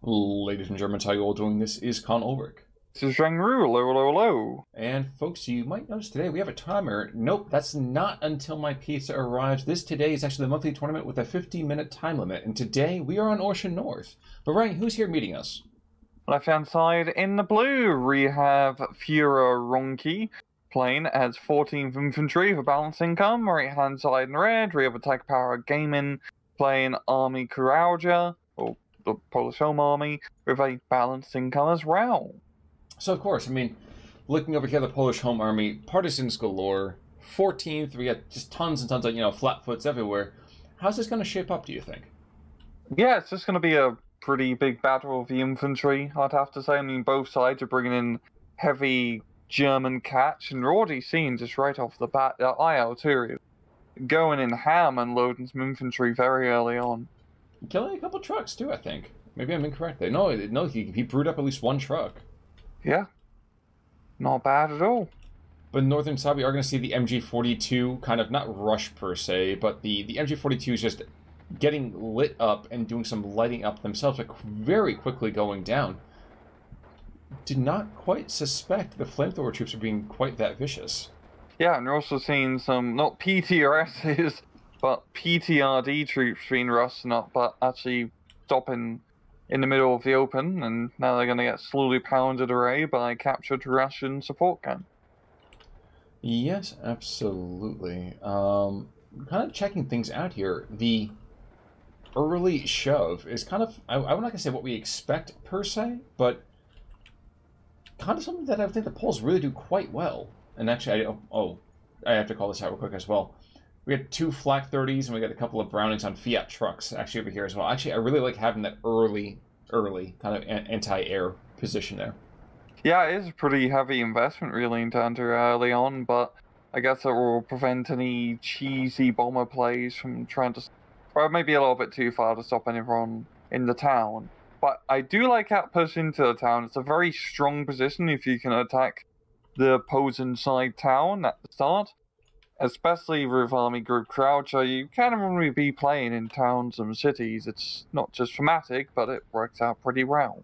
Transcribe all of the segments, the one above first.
Ladies and Germans, how you all doing? This is Con Ulrich. This is Zhengru, hello. And folks, you might notice today we have a timer. Nope, that's not until my pizza arrives. This today is actually the monthly tournament with a 50-minute time limit. And today we are on Orsha North. But Ryan, who's here meeting us? Left-hand side in the blue, we have Wonke playing as 14th Infantry for balanced income. Right-hand side in red, we have AtkPwrGaming playing Army Krajowa, or the Polish Home Army, with a balanced income as well. So, of course, I mean, looking over here, the Polish Home Army, partisans galore, 14th, we got just tons and tons of, flatfoots everywhere. How's this going to shape up, do you think? Yeah, it's just going to be a pretty big battle of the infantry, I'd have to say. I mean, both sides are bringing in heavy German catch, and we're already seeing just right off the bat that IL-2 going in ham and loading some infantry very early on. Killing a couple trucks, too, I think. Maybe I'm incorrect there. No, he brewed up at least one truck. Yeah, not bad at all. But in northern side, we are going to see the MG42 kind of, not rush per se, but the MG42 is just getting lit up and doing some lighting up themselves, like very quickly going down. Did not quite suspect the flamethrower troops are being quite that vicious. Yeah, and we're also seeing some, not PTRSs, but PTRD troops being rusting up, but actually stopping in the middle of the open, and now they're going to get slowly pounded away by captured Russian support gun. Yes, absolutely. Kind of checking things out here. The early shove is kind of, I'm not going to say what we expect per se, but kind of something that I think the Poles really do quite well. And actually, I have to call this out real quick as well. We had 2 Flak 30s, and we got a couple of Brownings on Fiat trucks actually over here as well. Actually, I really like having that early kind of anti-air position there. Yeah, it is a pretty heavy investment really into under early on, but I guess it will prevent any cheesy bomber plays from trying to, or maybe a little bit too far to stop anyone in the town. But I do like outpush into the town. It's a very strong position if you can attack the opposing side town at the start. Especially with Army Group Croucher, you can only be playing in towns and cities. It's not just dramatic, but it works out pretty well.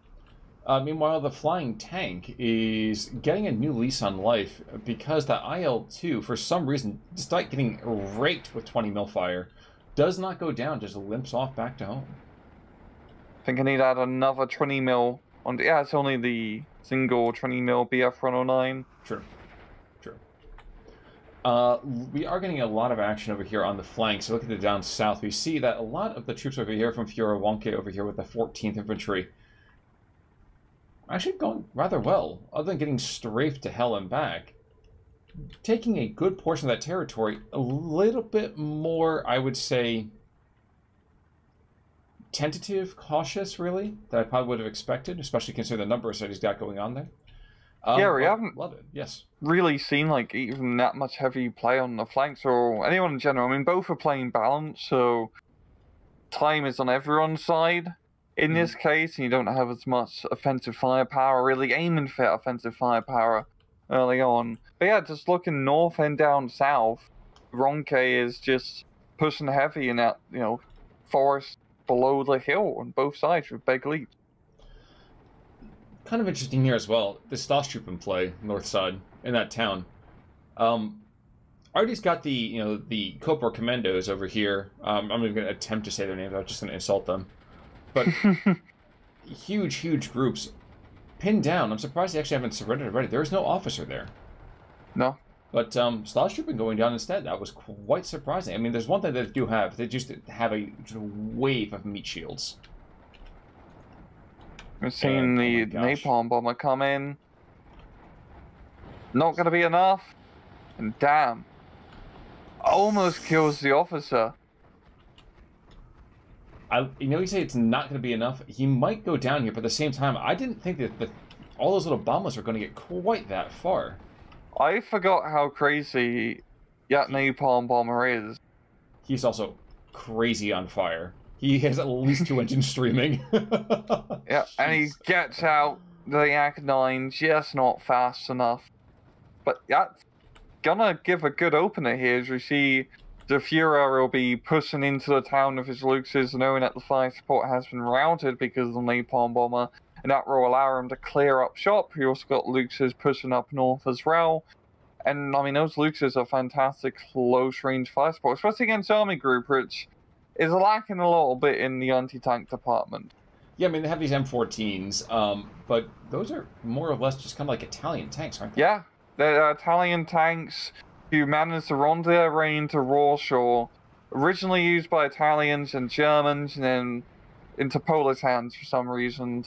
Meanwhile, the flying tank is getting a new lease on life because that IL-2, for some reason, despite getting raked with 20 mil fire, does not go down, just limps off back to home. I think I need to add another 20 mil on. Yeah, it's only the single 20 mil BF-109. True. We are getting a lot of action over here on the flanks. So look at the down south. We see that a lot of the troops over here from Wonke over here with the 14th Infantry actually going rather well, other than getting strafed to hell and back. Taking a good portion of that territory, a little bit more, I would say, tentative, cautious, really, that I probably would have expected, especially considering the numbers that he's got going on there. Yeah, we haven't love it. Yes, really seen like even that much heavy play on the flanks or anyone in general. I mean, both are playing balanced, so time is on everyone's side. In this case, you don't have as much offensive firepower, really aiming for offensive firepower early on. But yeah, just looking north and down south, Wonke is just pushing heavy in that, forest below the hill on both sides with big leaps. Kind of interesting here as well. The Stas troop in play, north side, in that town. Artie's got the Cobra Commandos over here. I'm not even going to attempt to say their names. I was just going to insult them. But huge groups pinned down. I'm surprised they actually haven't surrendered already. There is no officer there. No. But Stas troop been going down instead. That was quite surprising. I mean, there's one thing they do have. They just have a wave of meat shields. We're seeing the napalm bomber come in. Not going to be enough. And damn. Almost kills the officer. You say it's not going to be enough. He might go down here, but at the same time, I didn't think that all those little bombers were going to get quite that far. I forgot how crazy that napalm bomber is. He's also crazy on fire. He has at least 2 engines streaming. Yeah, and he gets out the Ak-9 just not fast enough. But that's gonna give a good opener here as we see the Führer will be pushing into the town of his Luxes, knowing that the fire support has been routed because of the napalm bomber, and that will allow him to clear up shop. He also got Luxes pushing up north as well. And I mean, those Luxes are fantastic close-range fire support, especially against Army Group, which is lacking a little bit in the anti-tank department. Yeah, I mean, they have these M14s, but those are more or less just kind of like Italian tanks, aren't they? Yeah, they're Italian tanks who managed to run their way into Warsaw, originally used by Italians and Germans, and then into Polish hands for some reason.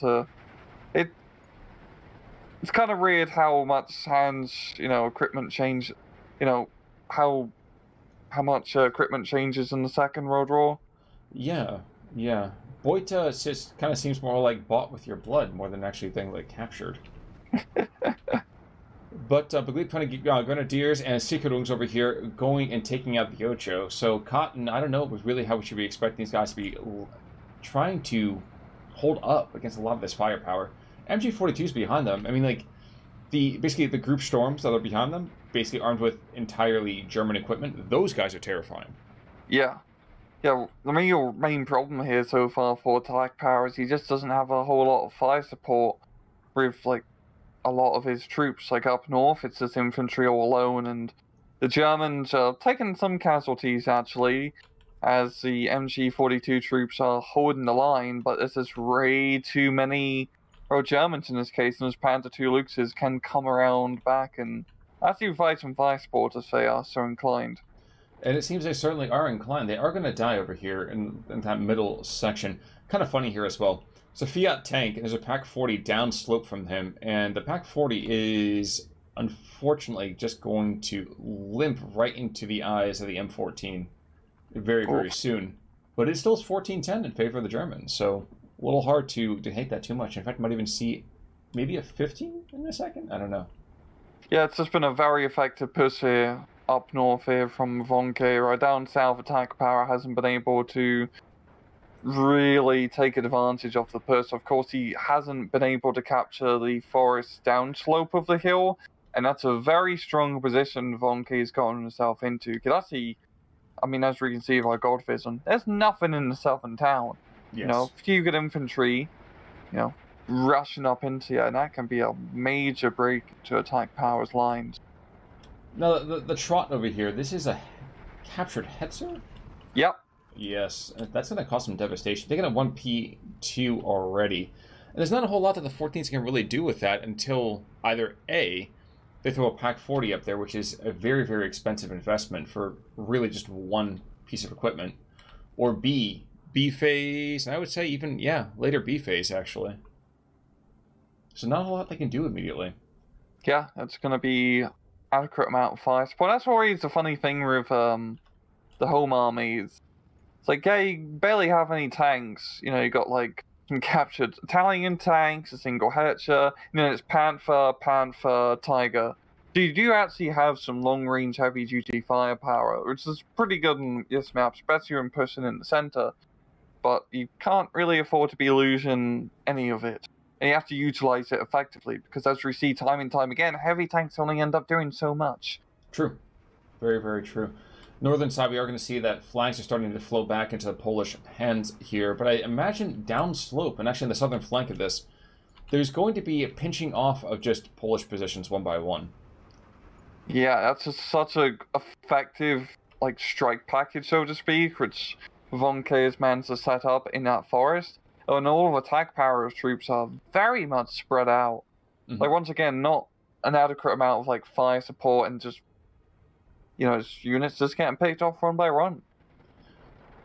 It's kind of weird how much hands, equipment change, how much equipment changes in the Second World War. Yeah, yeah. Boita just kind of seems more like bought with your blood more than actually thing like captured. But Begleit Grenadiers and Sicherungs over here going and taking out the Ocho. So Cotton, I don't know really how we should be expecting these guys to be trying to hold up against a lot of this firepower. MG42's behind them. I mean, like, basically the group storms that are behind them, basically armed with entirely German equipment, those guys are terrifying. Yeah. Yeah, the main problem here so far for AtkPwr is he just doesn't have a whole lot of fire support with, like, a lot of his troops. Like, up north, it's just infantry all alone, and the Germans are taking some casualties, actually, as the MG42 troops are holding the line, but there's just way too many Germans in this case, and those Panther II Luxes can come around back and actually fight some fire support if they are so inclined. And it seems they certainly are inclined. They are going to die over here in that middle section. Kind of funny here as well. It's a Fiat tank, and there's a PaK-40 downslope from him, and the PaK-40 is unfortunately just going to limp right into the eyes of the M14 very, very soon. But it still is 14-10 in favor of the Germans, so a little hard to hate that too much. In fact, might even see maybe a 15 in a second? I don't know. Yeah, it's just been a very effective push here, up north here from Wonke. Right down south, AtkPwr hasn't been able to really take advantage of the push. Of course, he hasn't been able to capture the forest downslope of the hill, and that's a very strong position Wonke's gotten himself into. Because actually, I mean, as we can see by God Vision, there's nothing in the southern town. Yes. A few good infantry, rushing up into you, and that can be a major break to AtkPwr's lines. Now, the trot over here, this is a captured Hetzer? Yep. Yes, that's going to cause some devastation. They got a 1P2 already. And there's not a whole lot that the 14s can really do with that until either A, they throw a PaK-40 up there, which is a very, very expensive investment for really just one piece of equipment, or B phase, and I would say even, later B phase, actually. So not a whole lot they can do immediately. Yeah, that's going to be adequate amount of fire support. That's always the funny thing with the home armies. It's like, yeah, you barely have any tanks. You got, like, some captured Italian tanks, a single Hetzer, and then it's Panther, Tiger. So you do actually have some long-range heavy-duty firepower, which is pretty good in this map, especially when pushing in the center. But you can't really afford to be losing any of it. And you have to utilize it effectively, because as we see time and time again, heavy tanks only end up doing so much. True. Very, very true. Northern side, we are going to see that flanks are starting to flow back into the Polish hands here, but I imagine downslope, and actually in the southern flank of this, there's going to be a pinching off of just Polish positions one by one. Yeah, that's just such a effective, like, strike package, so to speak, which Wonke has managed to set up in that forest. And all of AtkPwr's troops are very much spread out. Mm-hmm. Like, once again, not an adequate amount of, like, fire support, and just, units just getting picked off one by one.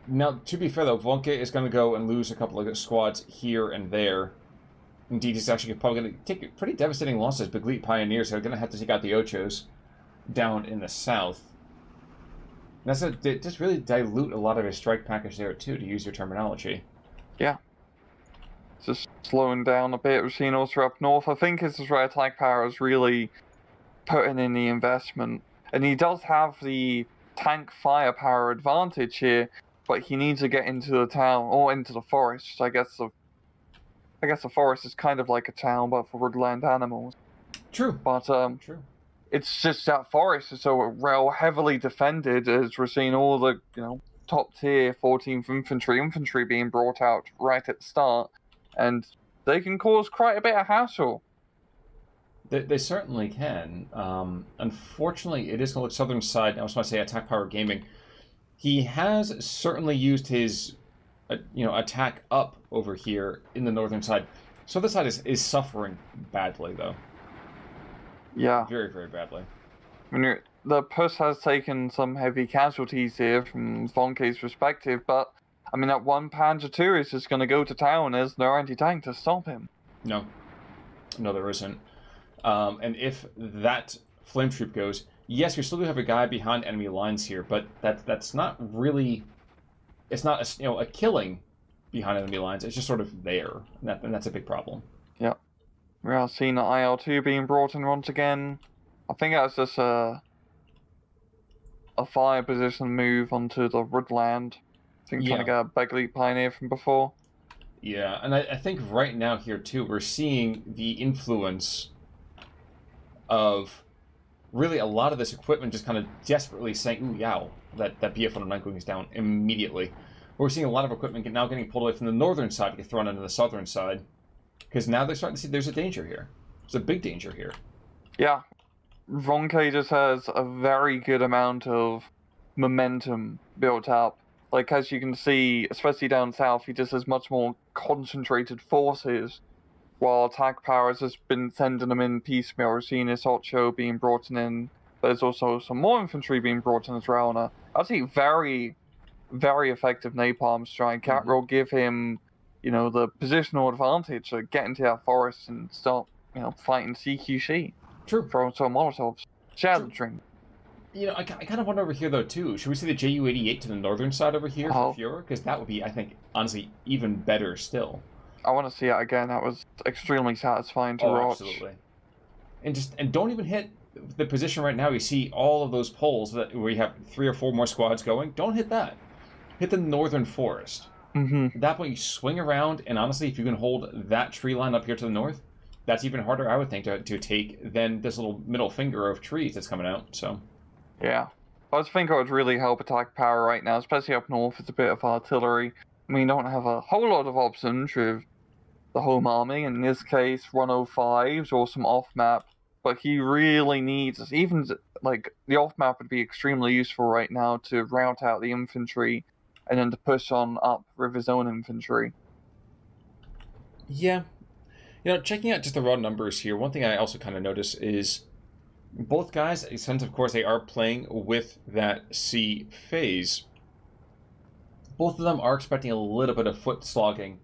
Now, to be fair, though, Wonke is going to go and lose a couple of squads here and there. Indeed, he's actually probably going to take pretty devastating losses. Begleit Pioneers are going to have to take out the Ochos down in the south. And that's just really dilute a lot of his strike package there, too, to use your terminology. Yeah. Just slowing down a bit. We've seen also up north. I think this is where AtkPwr is really putting in the investment. And he does have the tank firepower advantage here, but he needs to get into the town, or into the forest. I guess the forest is kind of like a town, but for woodland animals. True. But true. it's just that forest is so well heavily defended, as we're seeing all the top tier 14th infantry being brought out right at the start, and they can cause quite a bit of hassle. They certainly can. Unfortunately, it is going to look southern side. I was going to say AtkPwrGaming. He has certainly used his, attack up over here in the northern side. So this side is suffering badly, though. Yeah. Very, very badly. I mean, the push has taken some heavy casualties here from Wonke's perspective, but, I mean, that one Panzer II is just going to go to town. There's no anti-tank to stop him. No. No, there isn't. And if that flame troop goes, yes, we still do have a guy behind enemy lines here, but that's not really... It's not a killing behind enemy lines. It's just sort of there, and that's a big problem. Yeah. We are seeing the IL-2 being brought in once again. I think that's just a fire position move onto the woodland. I think trying to get a Begley Pioneer from before. Yeah, and I think right now here too, we're seeing the influence of really a lot of this equipment just kind of desperately saying, ooh, yow, that BF-109 goes down immediately. We're seeing a lot of equipment now getting pulled away from the northern side to get thrown into the southern side. Because now they're starting to see there's a danger here. There's a big danger here. Yeah. Wonke just has a very good amount of momentum built up. Like, as you can see, especially down south, he just has much more concentrated forces, while AtkPwr has just been sending them in piecemeal. We're seeing this Ocho being brought in, but there's also some more infantry being brought in as well. And actually very, very effective napalm strike. That will give him, the positional advantage to get into that forest and start, fighting CQC. True. Throwing some Molotovs. Shattering. I kind of wonder over here, though, too. Should we see the Ju-88 to the northern side over here for Fuhrer? Because that would be, I think, honestly, even better still. I want to see it again. That was extremely satisfying to watch. Absolutely. And don't even hit the position right now. You see all of those poles where you have 3 or 4 more squads going. Don't hit that. Hit the northern forest. At that point, you swing around, and honestly, if you can hold that tree line up here to the north, that's even harder, I would think, to take than this little middle finger of trees that's coming out. So, yeah, I just think it would really help AtkPwr right now, especially up north. It's a bit of artillery. I mean, you don't have a whole lot of options with the home army. In this case, 105s or some off map, but he really needs even like the off map would be extremely useful right now to route out the infantry. And then to push on up with his own infantry. Yeah. Checking out just the raw numbers here, one thing I also kind of notice is both guys, since of course they are playing with that C phase, both of them are expecting a little bit of foot slogging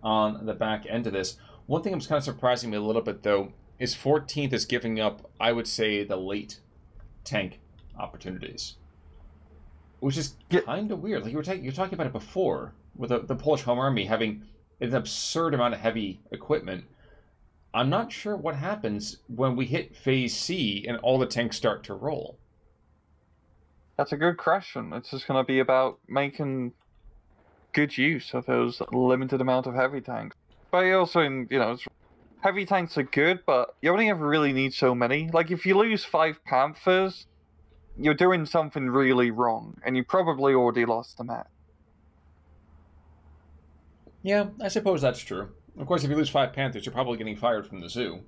on the back end of this. One thing that's kind of surprising me a little bit, though, is 14th is giving up, I would say, the late tank opportunities. Which is kind of weird. Like you were talking about it before, with the Polish Home Army having an absurd amount of heavy equipment. I'm not sure what happens when we hit Phase C and all the tanks start to roll. That's a good question. It's just going to be about making good use of those limited amount of heavy tanks. But also, heavy tanks are good, but you only ever really need so many. Like, if you lose 5 Panthers, you're doing something really wrong, and you probably already lost the match. Yeah, I suppose that's true. Of course, if you lose 5 Panthers, you're probably getting fired from the zoo.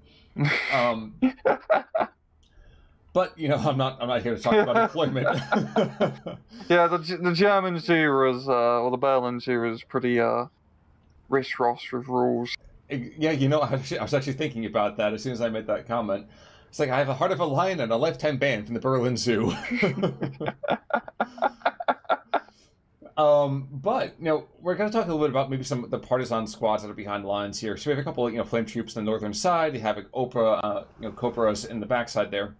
But I'm not here to talk about employment. Yeah, the German zoo was, or the Berlin zoo was pretty rish-rosh with rules. Yeah, I was actually thinking about that as soon as I made that comment. It's like, I have a heart of a lion and a lifetime ban from the Berlin Zoo. But, we're going to talk a little bit about maybe some of the partisan squads that are behind lines here. So we have a couple of, flame troops on the northern side. You have Copras in the backside there.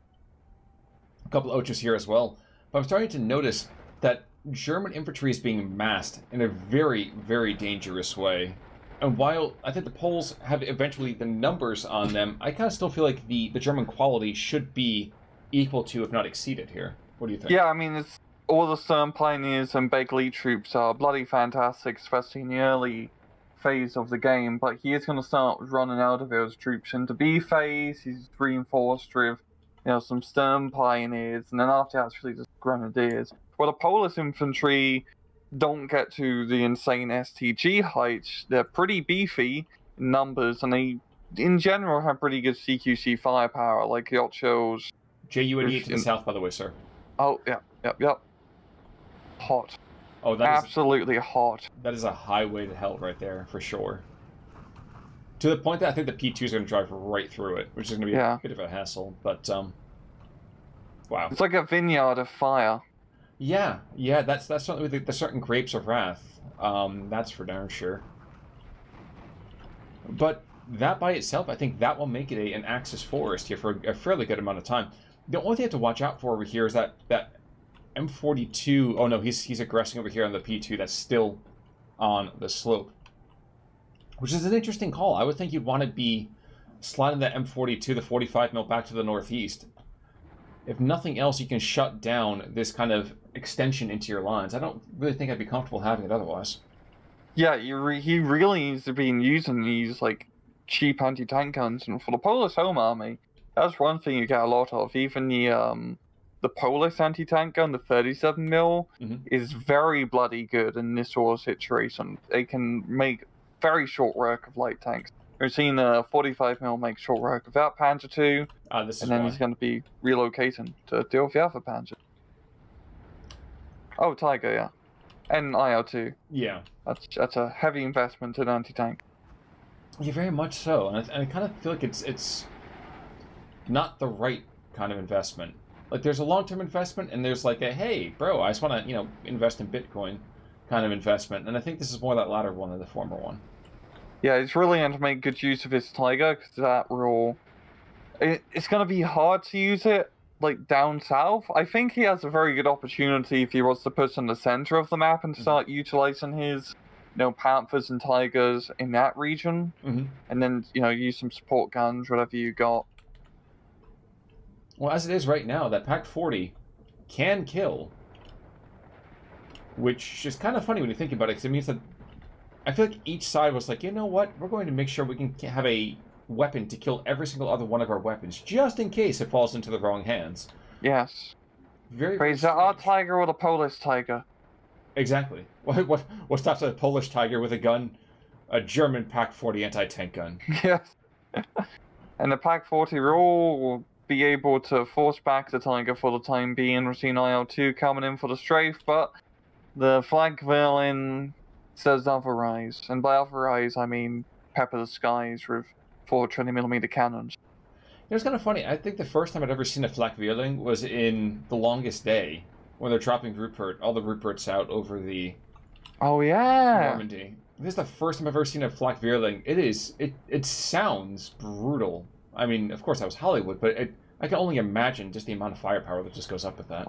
A couple of Ochas here as well. But I'm starting to notice that German infantry is being massed in a very, very dangerous way. And while I think the Poles have eventually the numbers on them, I kind of still feel like the German quality should be equal to, if not exceeded here. What do you think? Yeah, I mean, all the Stern Pioneers and Begley troops are bloody fantastic, especially in the early phase of the game, but he is going to start running out of those troops into B phase. He's reinforced with some stern pioneers, and then after that it's really just grenadiers. Well, the Polish infantry don't get to the insane STG heights. They're pretty beefy in numbers, and they, in general, have pretty good CQC firepower, like Yocho's. JU-88 to the south, by the way, sir. Oh, yep. Hot. Oh, that absolutely hot. That is a highway to hell right there, for sure. To the point that I think the P2 is going to drive right through it, which is going to be a bit of a hassle, but, wow. It's like a vineyard of fire. Yeah, that's certainly the certain grapes of wrath. That's for darn sure. But that by itself, I think that will make it an Axis forest here for a fairly good amount of time. The only thing I have to watch out for over here is that M42... Oh no, he's aggressing over here on the P2 that's still on the slope. Which is an interesting call. I would think you'd want to be sliding that M42, the 45 mil, back to the northeast. If nothing else, you can shut down this kind of extension into your lines. I don't really think I'd be comfortable having it otherwise. Yeah, he really needs to be using these, like, cheap anti-tank guns. And for the Polish Home Army, that's one thing you get a lot of. Even the Polish anti-tank gun, the 37 mil, is very bloody good in this sort of situation. They can make very short work of light tanks. We've seen 45 mil make short work of that Panzer II, and then he's going to be relocating to deal with the other Panzer. Oh, Tiger, yeah. And IL-2. Yeah. That's a heavy investment in anti-tank. Yeah, very much so. And I kind of feel like it's not the right kind of investment. Like, there's a long-term investment, and there's like a, hey, bro, I just want to, invest in Bitcoin kind of investment. And I think this is more that latter one than the former one. Yeah, it's really going to make good use of his Tiger, because that will... It's going to be hard to use it, like, down south. I think he has a very good opportunity if he was to put in the center of the map and start utilizing his, Panthers and Tigers in that region. And then, use some support guns, whatever you got. Well, as it is right now, that Pack 40 can kill, which is kind of funny when you think about it, because it means that I feel like each side was like, you know what, we're going to make sure we can have a weapon to kill every single other one of our weapons, just in case it falls into the wrong hands. Yes. Very is that our Tiger or the Polish Tiger? Exactly. What stops a Polish Tiger with a gun? A German Pack 40 anti-tank gun. Yes. And the Pack 40 rule will be able to force back the Tiger for the time being. We've seen IL-2 coming in for the strafe, but the flag villain says otherwise. And by otherwise, I mean pepper the skies with 4 20mm cannons. It was kind of funny. I think the first time I'd ever seen a flak Vierling was in The Longest Day, when they're dropping Rupert, all the Ruperts out over the Normandy. This is the first time I've ever seen a flak Vierling. It sounds brutal. I mean, of course that was Hollywood, but I can only imagine just the amount of firepower that just goes up with that.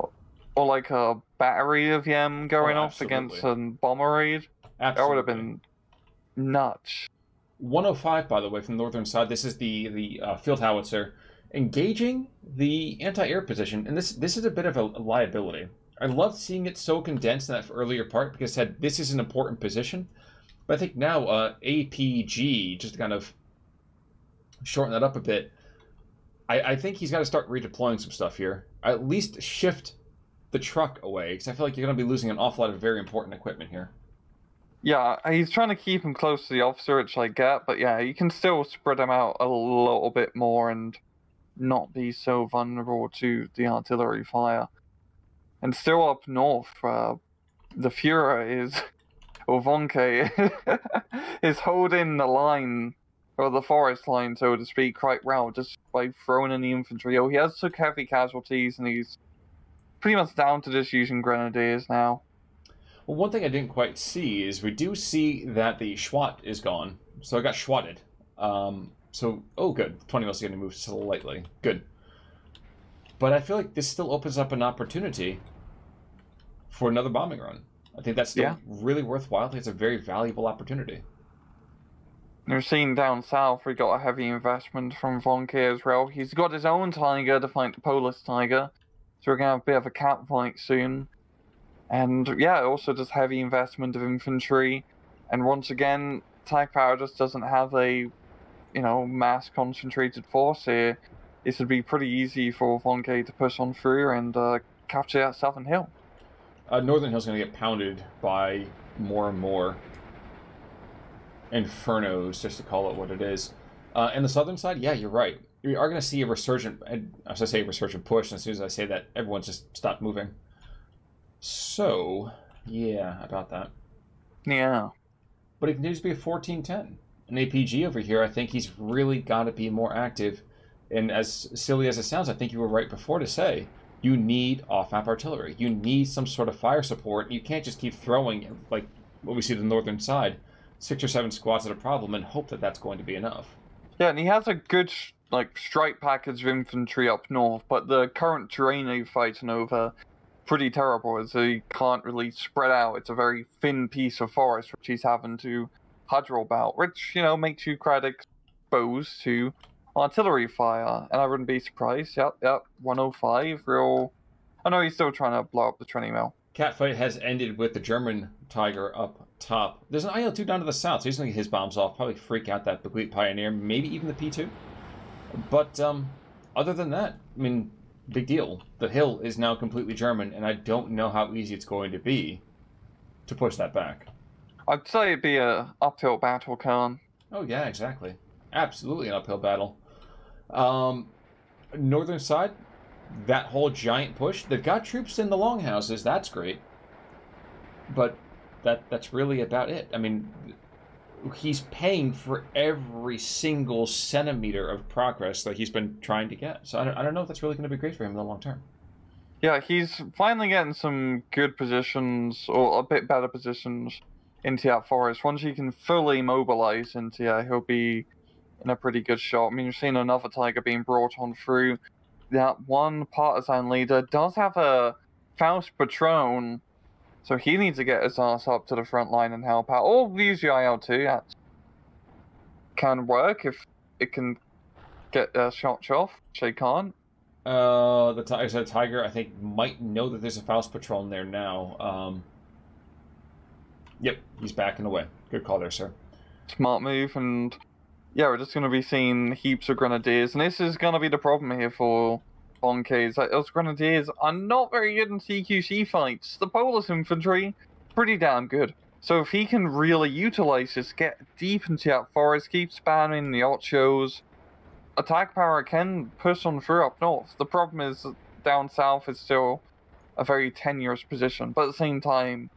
Or like a battery of them going off against a bomber raid. Absolutely. That would have been nuts. 105, by the way, from the northern side. This is the field howitzer engaging the anti-air position, and this is a bit of a liability. I loved seeing it so condensed in that earlier part because it said this is an important position. But I think now APG, just to kind of shorten that up a bit, I think he's got to start redeploying some stuff here. At least shift the truck away, because I feel like you're going to be losing an awful lot of very important equipment here. Yeah, he's trying to keep him close to the officer, which I get, but yeah, you can still spread him out a little bit more and not be so vulnerable to the artillery fire. And still up north, the Führer is, or Wonke, is holding the line, or the forest line, so to speak, quite well, just by throwing in the infantry. Oh, he has took heavy casualties, and he's pretty much down to just using grenadiers now. Well, one thing I didn't quite see is we do see that the Schwat is gone. So I got Schwatted. Oh, good. 20 mils is going to move slightly. Good. But I feel like this still opens up an opportunity for another bombing run. I think that's still really worthwhile. I think it's a very valuable opportunity. We're seeing down south, we got a heavy investment from Wonke as well. He's got his own Tiger to fight the Polish Tiger. So we're going to have a bit of a cat fight soon. And yeah, also just heavy investment of infantry. And once again, AtkPwr just doesn't have a, mass concentrated force here. this would be pretty easy for Wonke to push on through and capture that southern hill. Northern Hill's going to get pounded by more and more Infernos, just to call it what it is. And the southern side, yeah, you're right. We are going to see a resurgent, as I say, a resurgent push, and as soon as I say that, everyone's just stopped moving. So, yeah, about that. Yeah. But he continues to be a 14-10. An APG over here, I think he's really got to be more active. And as silly as it sounds, I think you were right before to say, you need off-map artillery. You need some sort of fire support. You can't just keep throwing, like what we see on the northern side, 6 or 7 squads at a problem and hope that that's going to be enough. Yeah, and he has a good strike package of infantry up north, but the current terrain he's fighting over pretty terrible, as he can't really spread out. It's a very thin piece of forest which he's having to huddle about, which, makes you quite exposed to artillery fire, and I wouldn't be surprised. Yep, 105, real... I know he's still trying to blow up the Tourney mill. Catfight has ended with the German Tiger up top. There's an IL-2 down to the south, so he's going to get his bombs off, probably freak out that Begleit Pioneer, maybe even the P2. But other than that, I mean, big deal. The hill is now completely German, and I don't know how easy it's going to be to push that back. I'd say it'd be an uphill battle, Khan. Oh, yeah, exactly. Absolutely an uphill battle. Northern side, that whole giant push, they've got troops in the longhouses, that's great. But that's really about it. I mean, he's paying for every single centimeter of progress that he's been trying to get. So I don't know if that's really going to be great for him in the long term. Yeah, he's finally getting some good positions, or a bit better positions, into that forest. Once he can fully mobilize into it, he'll be in a pretty good shot. I mean, you've seen another Tiger being brought on through. That one partisan leader does have a Faust Patron, so he needs to get his ass up to the front line and help out. Or use the IL-2, that can work if it can get shots off, which they can't. The Tiger, I think, might know that there's a Faust Patron there now. Yep, he's backing away. Good call there, sir. Smart move, and yeah, we're just going to be seeing heaps of grenadiers, and this is going to be the problem here for Wonke. Those grenadiers are not very good in CQC fights. The Polish infantry, pretty damn good. So if he can really utilize this, get deep into that forest, keep spamming the Ochos, attack power can push on through up north. The problem is down south is still a very tenuous position, but at the same time,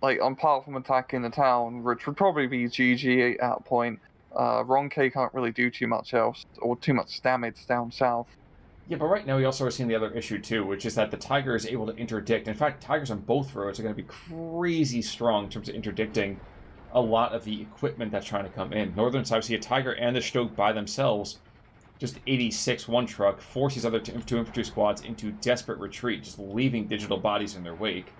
apart from attacking the town, which would probably be GG at that point, Wonke can't really do too much else, or too much damage down south. Yeah, but right now we also are seeing the other issue too, which is that the Tiger is able to interdict. In fact, Tigers on both roads are going to be crazy strong in terms of interdicting a lot of the equipment that's trying to come in. Northern side, we see a Tiger and the Stoke by themselves, just 86 one truck, force these other two infantry squads into desperate retreat, just leaving digital bodies in their wake.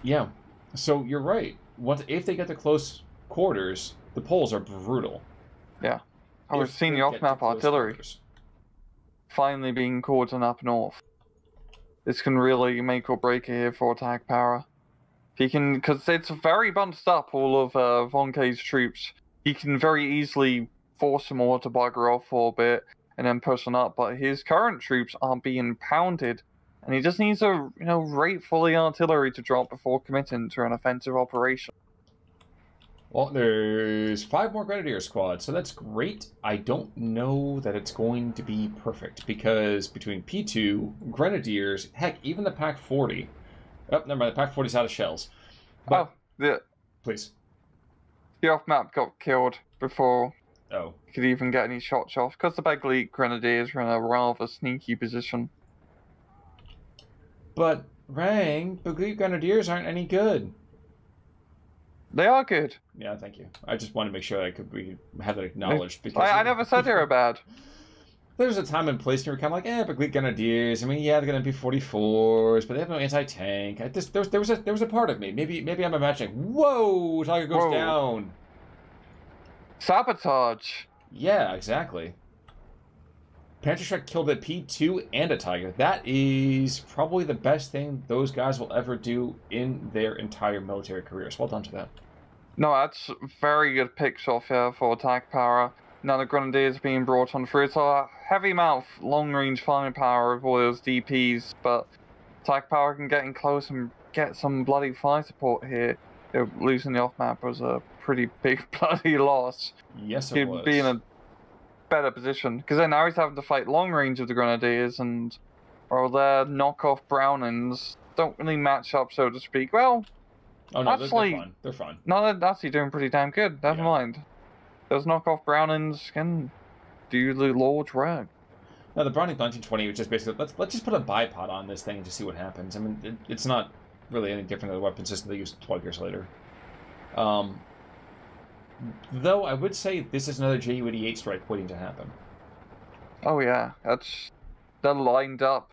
Yeah, so you're right. If they get to close quarters, the Poles are brutal. Yeah. We're seeing the off-map artillery finally being caught on up north. This can really make or break it here for attack power. He can, because it's very bunched up, all of Wonke's troops. He can very easily force them all to bugger off for a bit and then push on up, but his current troops are being pounded, and he just needs a rate for the artillery to drop before committing to an offensive operation. Well, there's 5 more Grenadier squads, so that's great. I don't know that it's going to be perfect, because between P2, Grenadiers, heck, even the Pack 40... Oh, never mind, the Pack 40's out of shells. But, please. The off-map got killed before he could even get any shots off, because the Begleit Grenadiers were in a rather sneaky position. But, Rang, Begleit Grenadiers aren't any good. They are good. Yeah, thank you. I just wanted to make sure we had that acknowledged. Because I never said they were bad. There's a time and place where you're kind of like, Begleit Grenadiers. I mean, yeah, they're going to be 44s, but they have no anti-tank. There was a part of me. Maybe I'm imagining, whoa, Tiger goes down. Sabotage. Yeah, exactly. Panzerschreck killed a P2 and a Tiger. That is probably the best thing those guys will ever do in their entire military careers. Well done to them. No, that's very good picks off here for attack power. Now the Grenadiers being brought on through. It's a heavy amount of long-range firepower of all those DPs, but AtkPwr can get in close and get some bloody fire support here. Losing the off-map was a pretty big bloody loss. Yes, it was. He'd be in a better position, because then now he's having to fight long range of the Grenadiers, and well, their knockoff Brownings don't really match up, so to speak. Well, oh no, actually, they're fine. They're fine. No, they're actually doing pretty damn good. Never mind. Those knockoff Brownings can do the Lord's work. Now the Browning 1920 was just basically let's just put a bipod on this thing and just see what happens. I mean, it's not really any different than the weapon system they used 12 years later. Though I would say this is another Ju-88 strike waiting to happen. Oh yeah, they're lined up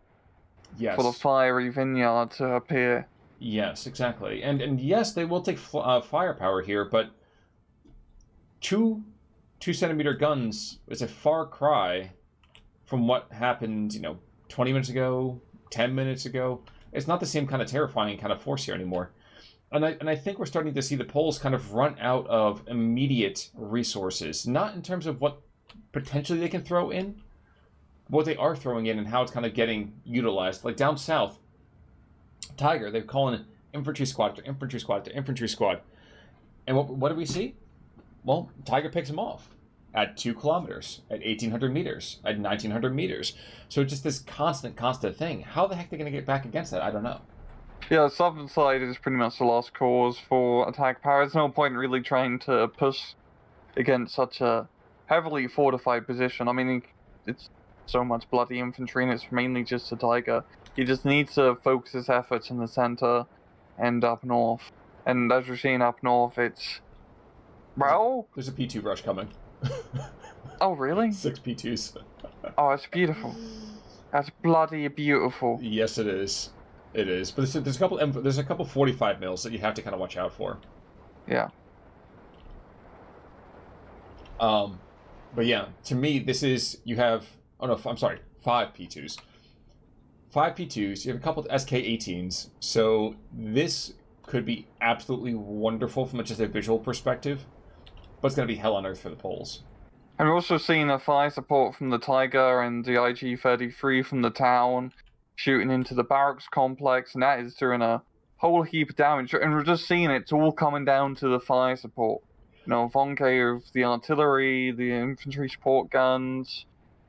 for the fiery vineyard to appear. Yes, exactly. And yes, they will take firepower here, but two 2-centimeter guns is a far cry from what happened, 20 minutes ago, 10 minutes ago. It's not the same kind of terrifying kind of force here anymore. And I think we're starting to see the Poles kind of run out of immediate resources, not in terms of what potentially they can throw in, what they are throwing in and how it's kind of getting utilized. Like down south, Tiger, they're calling infantry squad to infantry squad to infantry squad. And what do we see? Well, Tiger picks them off at 2 kilometers, at 1,800 meters, at 1,900 meters. So it's just this constant thing. How the heck are they going to get back against that? I don't know. Yeah, the southern side is pretty much the lost cause for AtkPwr. There's no point really trying to push against such a heavily fortified position. I mean, it's so much bloody infantry and it's mainly just a Tiger. He just needs to focus his efforts in the center and up north. And as we're seeing up north, it's... Well... There's a P2 rush coming. Oh, really? 6 P2s. Oh, it's beautiful. That's bloody beautiful. Yes, it is. It is, but there's a couple 45 mils that you have to kind of watch out for. Yeah. But yeah, to me, this is you have. Oh no, I'm sorry, 5 P2s. 5 P2s. You have a couple of SK-18s. So this could be absolutely wonderful from just a visual perspective, but it's going to be hell on earth for the Poles. And we're also seeing a fire support from the Tiger and the IG-33 from the town, shooting into the barracks complex, and that is doing a whole heap of damage. And we're just seeing it's all coming down to the fire support. Wonke of the artillery, the infantry support guns,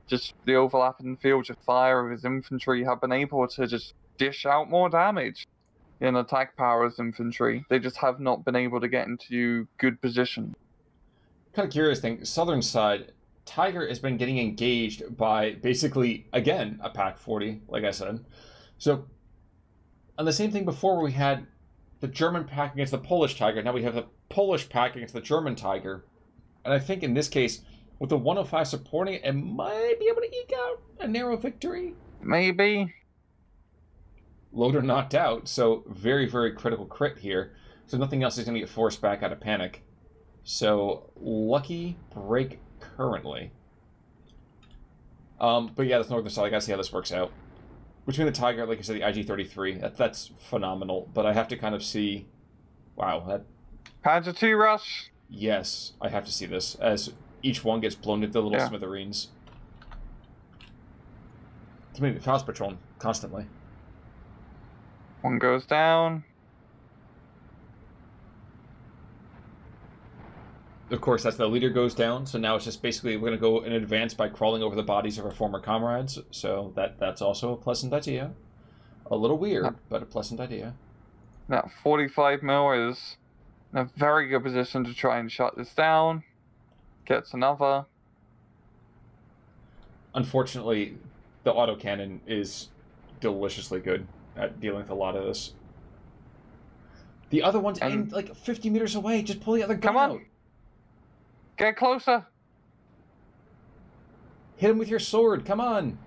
just the overlapping fields of fire of his infantry have been able to just dish out more damage in AtkPwr's infantry. They just have not been able to get into good position. Kind of curious thing, southern side, Tiger has been getting engaged by basically, again, a Pak 40, like I said. So, and the same thing before where we had the German Pak against the Polish Tiger, now we have the Polish Pak against the German Tiger. And I think in this case, with the 105 supporting it, it might be able to eke out a narrow victory. Maybe. Loader knocked out, so very, very critical crit here. So nothing else is going to get forced back out of panic. So, lucky break currently. But yeah, that's northern side. I gotta see how this works out. Between the Tiger, like I said, the IG-33, that's phenomenal. But I have to kind of see... Wow, that... Panzer II rush? Yes, I have to see this, as each one gets blown into little smithereens. It's maybe Faust Patrol constantly. One goes down. Of course, that's the leader goes down, so now it's just basically we're going to go in advance by crawling over the bodies of our former comrades, so that's also a pleasant idea. A little weird, but a pleasant idea. Now, 45 mil is in a very good position to try and shut this down. Gets another. Unfortunately, the autocannon is deliciously good at dealing with a lot of this. The other one's in like 50 meters away, just pull the other gun out. Get closer. Hit him with your sword. Come on.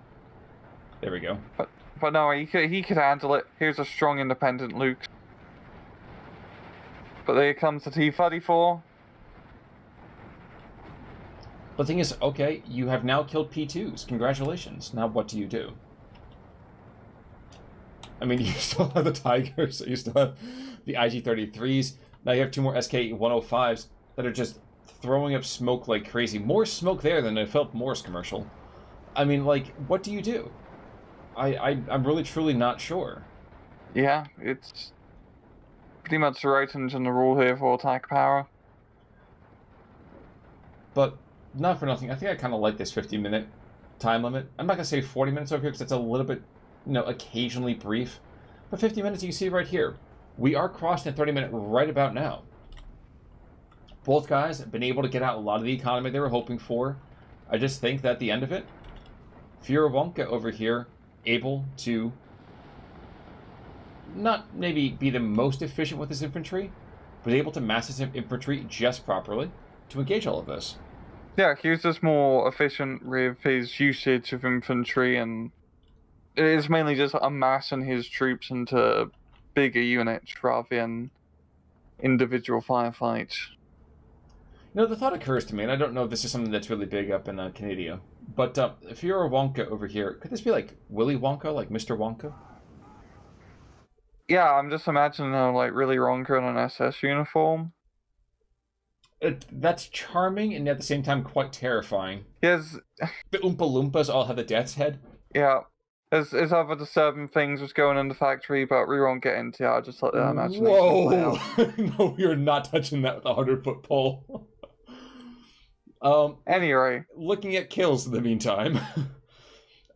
There we go. But no, he could handle it. Here's a strong independent Luke. But there comes the T-34. The thing is, okay, you have now killed P2s. Congratulations. Now what do you do? I mean, you still have the Tigers. You still have the IG-33s. Now you have 2 more SK-105s that are just throwing up smoke like crazy. More smoke there than a Philip Morris commercial. I mean, like, what do you do? I'm really truly not sure. Yeah, it's pretty much the right engine the rule here for attack power. But not for nothing, I think I kind of like this 50-minute time limit. I'm not going to say 40 minutes over here because it's a little bit, occasionally brief. But 50 minutes, you can see right here. We are crossing the 30-minute right about now. Both guys have been able to get out a lot of the economy they were hoping for. I just think that at the end of it, Wonke over here able to not maybe be the most efficient with his infantry, but able to mass his infantry just properly to engage all of this. Yeah, he was just more efficient with his usage of infantry, and it is mainly just amassing his troops into bigger units rather than individual firefights. The thought occurs to me, and I don't know if this is something that's really big up in Canada, but Wonke over here, could this be like Willy Wonka, like Mr. Wonka? Yeah, I'm just imagining like really Wonka in an SS uniform. That's charming and at the same time quite terrifying. Yes. The Oompa Loompas all have the death's head. Yeah. There's other disturbing things was going in the factory, but we won't get into it. I'll just let that imagination play out. No, we are not touching that with a 100-foot pole. Anyway. Looking at kills in the meantime.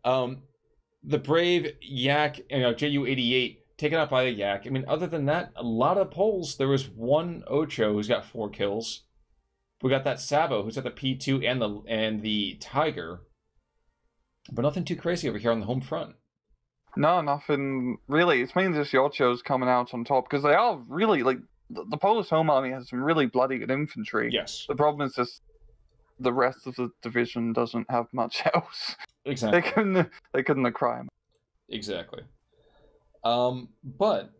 The brave Yak, JU-88, taken out by the Yak. I mean, other than that, a lot of poles. There was one Ocho who's got 4 kills. We got that Sabo who's got the P2 and the Tiger. But nothing too crazy over here on the home front. No, nothing really. It's mainly just the Ochos coming out on top, because they are really, like, the Polish Home Army has some really bloody good infantry. Yes. The problem is just the rest of the division doesn't have much else. Exactly. They couldn't have crime. Exactly. But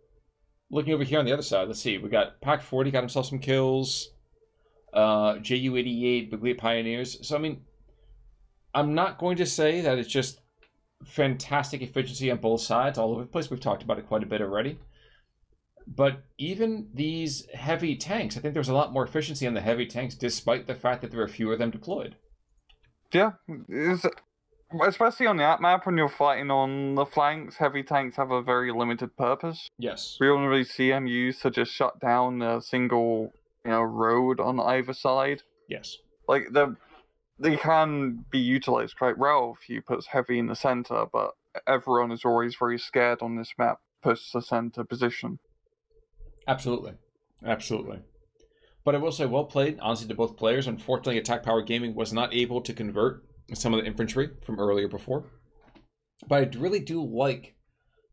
looking over here on the other side, let's see. We got Pac 40 got himself some kills. JU-88, Big Leap Pioneers. So I mean, I'm not going to say that it's just fantastic efficiency on both sides all over the place. We've talked about it quite a bit already. But even these heavy tanks, I think there's a lot more efficiency on the heavy tanks, despite the fact that there are fewer of them deployed. Yeah, especially on the map when you're fighting on the flanks, heavy tanks have a very limited purpose. Yes. We don't really see them used to just shut down a single, road on either side. Yes. Like, they can be utilized quite well if you put heavy in the center, but everyone is always very scared on this map, push the center position. Absolutely. Absolutely. But I will say, well played, honestly, to both players. Unfortunately, AtkPwrGaming was not able to convert some of the infantry from earlier before. But I really do like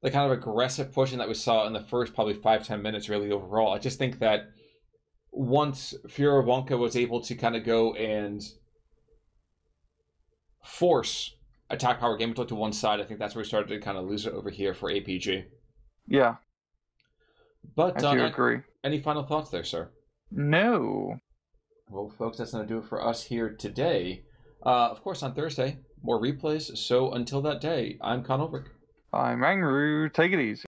the kind of aggressive pushing that we saw in the first probably 5-10 minutes, really, overall. I just think that once Wonke was able to kind of go and force AtkPwrGaming to look to one side, I think that's where we started to kind of lose it over here for APG. Yeah. But I do agree. Any final thoughts there, sir? No. Well, folks, that's going to do it for us here today. Of course, on Thursday, more replays. So until that day, I'm Con Ulrich. I'm Angru. Take it easy.